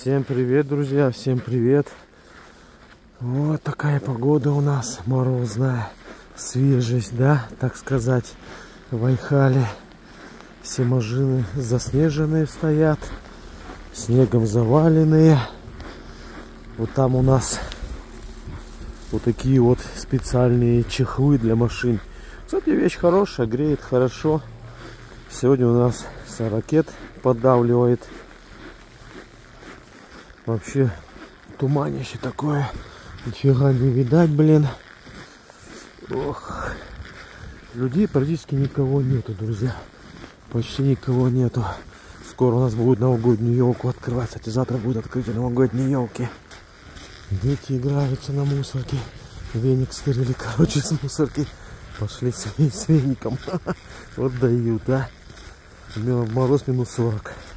Всем привет, друзья, всем привет. Вот такая погода у нас морозная, свежесть, да, так сказать, в Айхале. Все машины заснеженные стоят, снегом заваленные. Вот там у нас вот такие вот специальные чехлы для машин. Кстати, вещь хорошая, греет хорошо. Сегодня у нас ракет поддавливает. Вообще туманище такое. Нифига не видать, блин. Ох. Людей практически никого нету, друзья. Почти никого нету. Скоро у нас будет новогоднюю елку открывать. Кстати, завтра будет открытие новогодней елки. Дети играются на мусорке. Веник стырили, короче, с мусорки. Пошли с веником. Вот дают, да? Мороз -40.